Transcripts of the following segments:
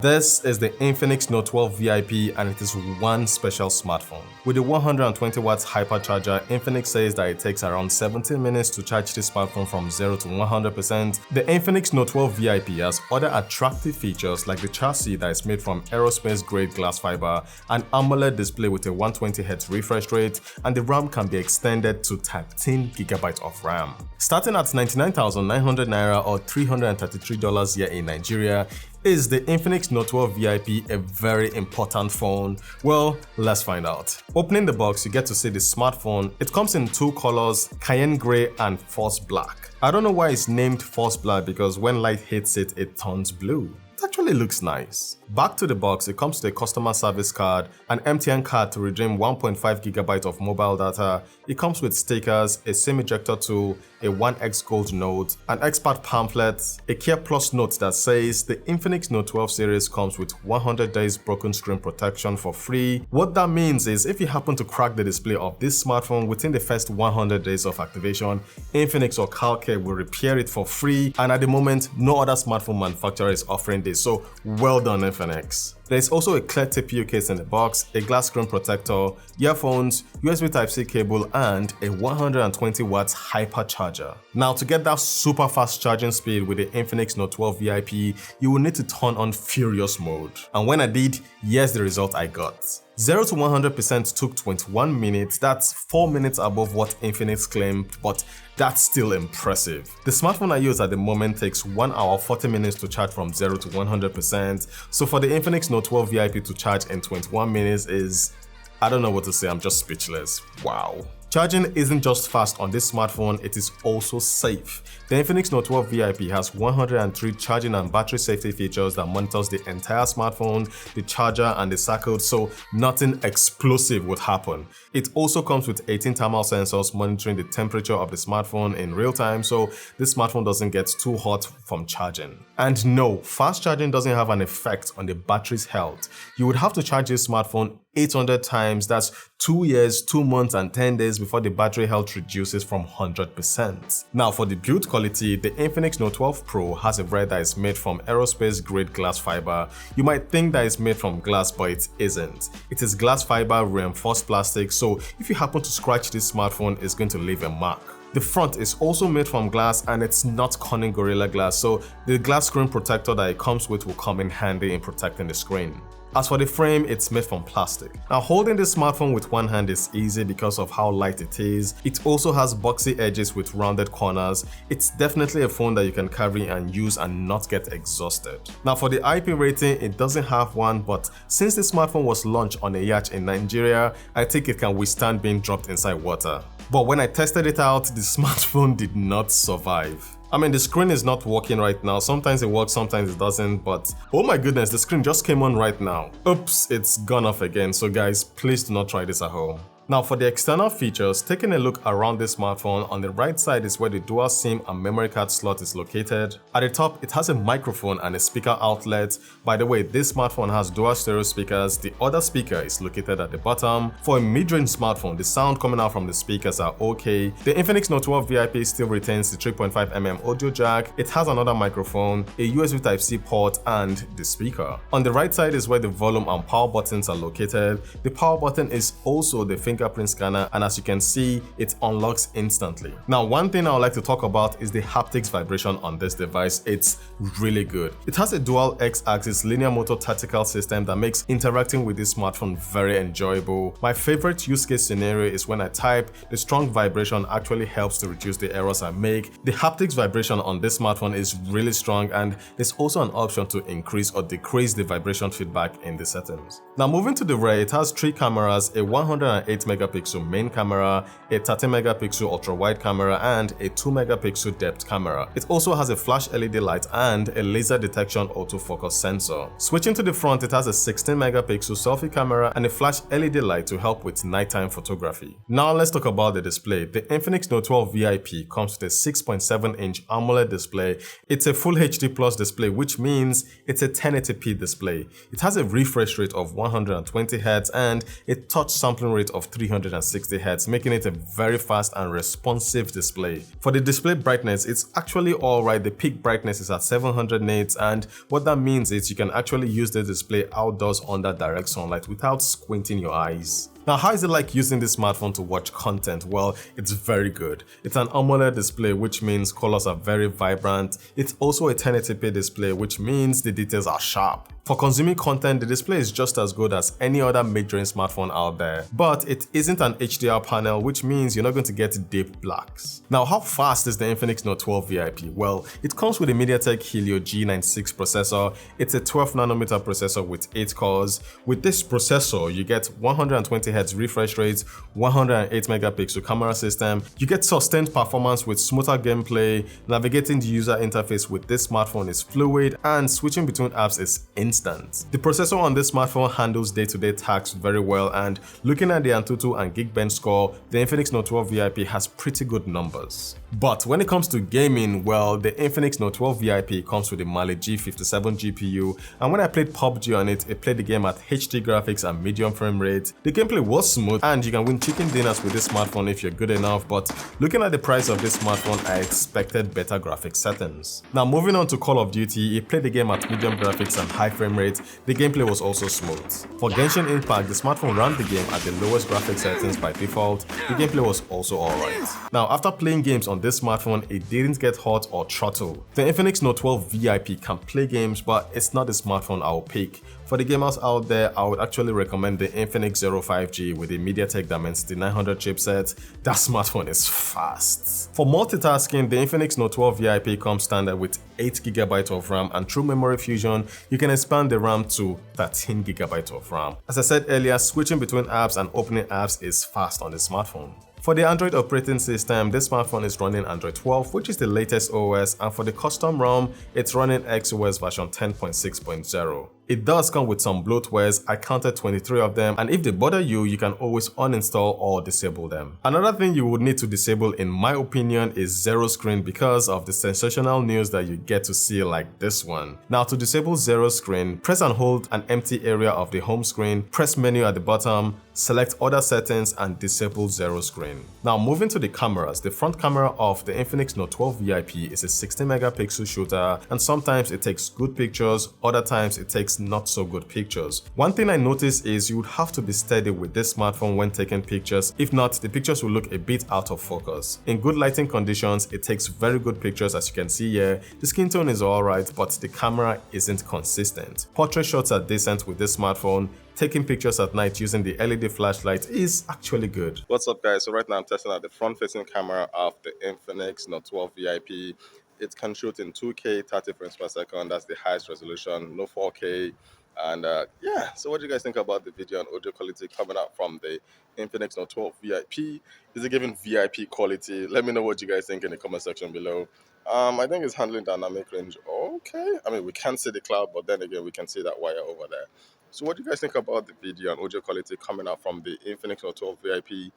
This is the Infinix Note 12 VIP and it is one special smartphone. With the 120 watts hypercharger, Infinix says that it takes around 17 minutes to charge this smartphone from 0 to 100%. The Infinix Note 12 VIP has other attractive features like the chassis that is made from aerospace-grade glass fiber, an AMOLED display with a 120Hz refresh rate, and the RAM can be extended to 13GB of RAM. Starting at 99,900 Naira or $333 here in Nigeria, is the Infinix Note 12 VIP a very important phone? Well, let's find out. Opening the box, you get to see the smartphone. It comes in two colors, cayenne gray and force black. I don't know why it's named force black because when light hits it, it turns blue. It actually looks nice. Back to the box, it comes with a customer service card, an MTN card to redeem 1.5GB of mobile data. It comes with stickers, a SIM ejector tool, a 1x Gold note, an expert pamphlet, a Care Plus note that says the Infinix Note 12 series comes with 100 days broken screen protection for free. What that means is if you happen to crack the display of this smartphone within the first 100 days of activation, Infinix or CalCare will repair it for free, and at the moment, no other smartphone manufacturer is offering this, so well done Infinix. There is also a clear TPU case in the box, a glass screen protector, earphones, USB Type-C cable, and a 120 watts hypercharger. Now, to get that super fast charging speed with the Infinix Note 12 VIP, you will need to turn on Furious mode. And when I did, here's the result I got. 0 to 100% took 21 minutes, that's 4 minutes above what Infinix claimed, but that's still impressive. The smartphone I use at the moment takes 1 hour 40 minutes to charge from 0 to 100%, so for the Infinix Note 12 VIP to charge in 21 minutes is, I don't know what to say, I'm just speechless. Wow. Charging isn't just fast on this smartphone, it is also safe. The Infinix Note 12 VIP has 103 charging and battery safety features that monitors the entire smartphone, the charger and the circuit, so nothing explosive would happen. It also comes with 18 thermal sensors monitoring the temperature of the smartphone in real time, so this smartphone doesn't get too hot from charging. And no, fast charging doesn't have an effect on the battery's health. You would have to charge this smartphone 800 times, that's 2 years, 2 months and 10 days before the battery health reduces from 100%. Now for the build quality, the Infinix Note 12 Pro has a variant that is made from aerospace grade glass fiber. You might think that it's made from glass, but it isn't. It is glass fiber reinforced plastic, so if you happen to scratch this smartphone, it's going to leave a mark. The front is also made from glass and it's not Corning Gorilla Glass, so the glass screen protector that it comes with will come in handy in protecting the screen. As for the frame, it's made from plastic. Now holding this smartphone with one hand is easy because of how light it is. It also has boxy edges with rounded corners. It's definitely a phone that you can carry and use and not get exhausted. Now for the IP rating, it doesn't have one, but since the smartphone was launched on a yacht in Nigeria, I think it can withstand being dropped inside water. But when I tested it out, the smartphone did not survive. I mean, the screen is not working right now. Sometimes it works, sometimes it doesn't, but oh my goodness, the screen just came on right now. Oops, it's gone off again. So guys, please do not try this at home. Now for the external features, taking a look around this smartphone, on the right side is where the dual SIM and memory card slot is located. At the top, it has a microphone and a speaker outlet. By the way, this smartphone has dual stereo speakers. The other speaker is located at the bottom. For a mid-range smartphone, the sound coming out from the speakers are okay. The Infinix Note 12 VIP still retains the 3.5mm audio jack. It has another microphone, a USB Type-C port, and the speaker. On the right side is where the volume and power buttons are located. The power button is also the fingerprint scanner, and as you can see, it unlocks instantly. Now, one thing I would like to talk about is the haptics vibration on this device. It's really good. It has a dual X-axis linear motor tactical system that makes interacting with this smartphone very enjoyable. My favorite use case scenario is when I type. The strong vibration actually helps to reduce the errors I make. The haptics vibration on this smartphone is really strong, and there's also an option to increase or decrease the vibration feedback in the settings. Now moving to the rear, it has 3 cameras, a 108 megapixel main camera, a 30 megapixel ultra wide camera, and a 2 megapixel depth camera. It also has a flash LED light and a laser detection autofocus sensor. Switching to the front, it has a 16 megapixel selfie camera and a flash LED light to help with nighttime photography. Now let's talk about the display. The Infinix Note 12 VIP comes with a 6.7-inch AMOLED display. It's a Full HD Plus display, which means it's a 1080p display. It has a refresh rate of 120 Hz and a touch sampling rate of 360Hz, making it a very fast and responsive display. For the display brightness, it's actually alright. The peak brightness is at 700 nits, and what that means is you can actually use the display outdoors under direct sunlight without squinting your eyes. Now, how is it like using this smartphone to watch content? Well, it's very good. It's an AMOLED display, which means colors are very vibrant. It's also a 1080p display, which means the details are sharp. For consuming content, the display is just as good as any other mid-range smartphone out there, but it isn't an HDR panel, which means you're not going to get deep blacks. Now, how fast is the Infinix Note 12 VIP? Well, it comes with a Mediatek Helio G96 processor. It's a 12nm processor with 8 cores. With this processor, you get 120Hz refresh rate, 108 megapixel camera system. You get sustained performance with smoother gameplay. Navigating the user interface with this smartphone is fluid, and switching between apps is instant. The processor on this smartphone handles day-to-day tasks very well, and looking at the Antutu and Geek bench score, the Infinix Note 12 VIP has pretty good numbers. But when it comes to gaming, well, the Infinix Note 12 VIP comes with a AMOLED G57 GPU, and when I played PUBG on it, it played the game at HD graphics and medium frame rate. The gameplay was smooth, and you can win chicken dinners with this smartphone if you're good enough, but looking at the price of this smartphone, I expected better graphics settings. Now, moving on to Call of Duty, it played the game at medium graphics and high frame rate. The gameplay was also smooth. For Genshin Impact, the smartphone ran the game at the lowest graphics settings by default. The gameplay was also alright. Now, after playing games on this smartphone, it didn't get hot or throttle. The Infinix Note 12 VIP can play games, but it's not the smartphone I'll pick. For the gamers out there, I would actually recommend the Infinix 05G with the Mediatek Dimensity 900 chipset. That smartphone is fast. For multitasking, the Infinix Note 12 VIP comes standard with 8GB of RAM, and through memory fusion, you can expand the RAM to 13GB of RAM. As I said earlier, switching between apps and opening apps is fast on the smartphone. For the Android operating system, this smartphone is running Android 12, which is the latest OS, and for the custom ROM, it's running XOS version 10.6.0. It does come with some bloatwares. I counted 23 of them, and if they bother you, you can always uninstall or disable them. Another thing you would need to disable, in my opinion, is zero screen because of the sensational news that you get to see like this one. Now, to disable zero screen, press and hold an empty area of the home screen, press menu at the bottom, select other settings and disable zero screen. Now, moving to the cameras, the front camera of the Infinix Note 12 VIP is a 16 megapixel shooter, and sometimes it takes good pictures, other times it takes not so good pictures. One thing I noticed is you would have to be steady with this smartphone when taking pictures. If not, the pictures will look a bit out of focus. In good lighting conditions, it takes very good pictures, as you can see here. The skin tone is alright, but the camera isn't consistent. Portrait shots are decent with this smartphone. Taking pictures at night using the LED flashlight is actually good. What's up, guys? So right now I'm testing out the front-facing camera of the Infinix Note 12 VIP. It can shoot in 2K 30 frames per second. That's the highest resolution, no 4K. And yeah, so what do you guys think about the video and audio quality coming out from the Infinix Note 12 VIP? Is it giving VIP quality? Let me know what you guys think in the comment section below. I think it's handling dynamic range okay. I mean, we can't see the cloud, but then again, we can see that wire over there. So what do you guys think about the video and audio quality coming out from the Infinix Note 12 VIP?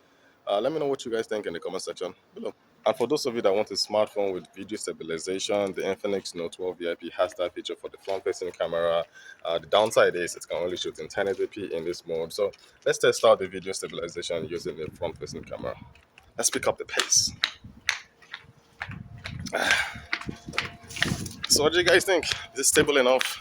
Let me know what you guys think in the comment section below. And for those of you that want a smartphone with video stabilization, the Infinix Note 12 VIP has that feature for the front-facing camera. The downside is it can only shoot in 1080p in this mode. So let's test out the video stabilization using the front-facing camera. Let's pick up the pace. So what do you guys think? Is it stable enough?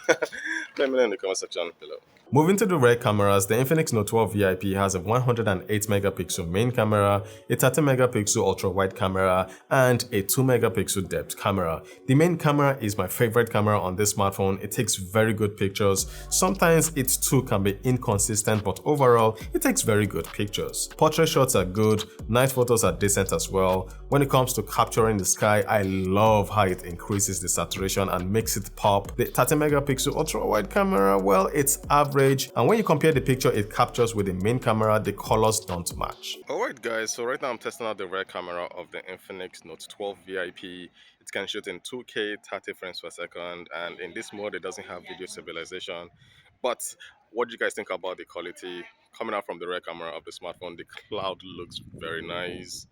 Let me know in the comment section below. Moving to the rear cameras, the Infinix Note 12 VIP has a 108 megapixel main camera, a 30 megapixel ultra-wide camera, and a 2 megapixel depth camera. The main camera is my favorite camera on this smartphone. It takes very good pictures. Sometimes it too can be inconsistent, but overall, it takes very good pictures. Portrait shots are good, night photos are decent as well. When it comes to capturing the sky, I love how it increases the saturation and makes it pop. The 30 megapixel ultra-wide camera, well, it's average. And when you compare the picture it captures with the main camera, the colors don't match. Alright guys, so right now I'm testing out the rear camera of the Infinix Note 12 VIP. It can shoot in 2K 30 frames per second, and in this mode it doesn't have video stabilization. But what do you guys think about the quality coming out from the rear camera of the smartphone? The cloud looks very nice.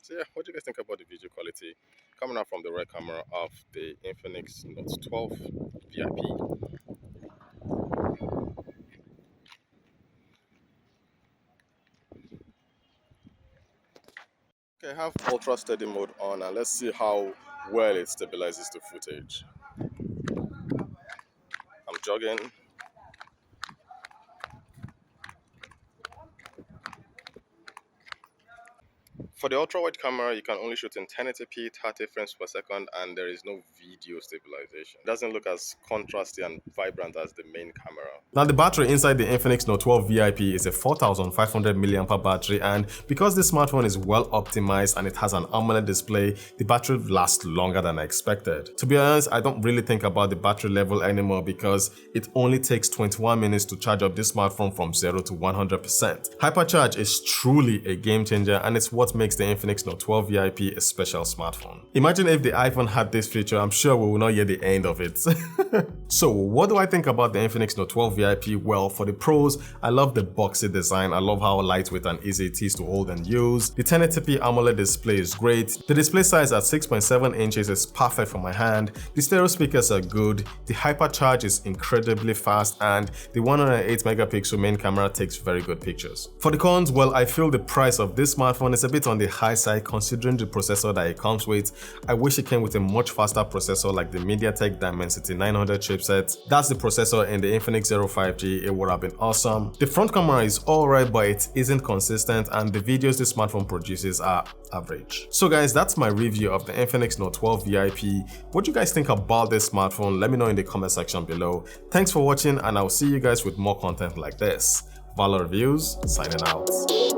So yeah, what do you guys think about the video quality coming out from the rear camera of the Infinix Note 12 VIP? Okay, I have ultra steady mode on and let's see how well it stabilizes the footage. I'm jogging. For the ultra-wide camera, you can only shoot in 1080p, 30 frames per second, and there is no video stabilization. It doesn't look as contrasty and vibrant as the main camera. Now, the battery inside the Infinix Note 12 VIP is a 4500 mAh battery, and because this smartphone is well optimized and it has an AMOLED display, the battery lasts longer than I expected. To be honest, I don't really think about the battery level anymore because it only takes 21 minutes to charge up this smartphone from 0 to 100%. Hypercharge is truly a game changer, and it's what makes the Infinix Note 12 VIP a special smartphone. Imagine if the iPhone had this feature, I'm sure we will not hear the end of it. So what do I think about the Infinix Note 12 VIP? Well, for the pros, I love the boxy design. I love how lightweight and easy it is to hold and use. The 1080p AMOLED display is great. The display size at 6.7 inches is perfect for my hand. The stereo speakers are good. The hypercharge is incredibly fast, and the 108 megapixel main camera takes very good pictures. For the cons, well, I feel the price of this smartphone is a bit on the high side considering the processor that it comes with. I wish it came with a much faster processor like the Mediatek Dimensity 900 chipset. That's the processor in the Infinix 05G. It would have been awesome. The front camera is alright, but it isn't consistent, and the videos this smartphone produces are average. So guys, that's my review of the Infinix Note 12 VIP. What do you guys think about this smartphone? Let me know in the comment section below. Thanks for watching, and I'll see you guys with more content like this. Valor Reviews, signing out.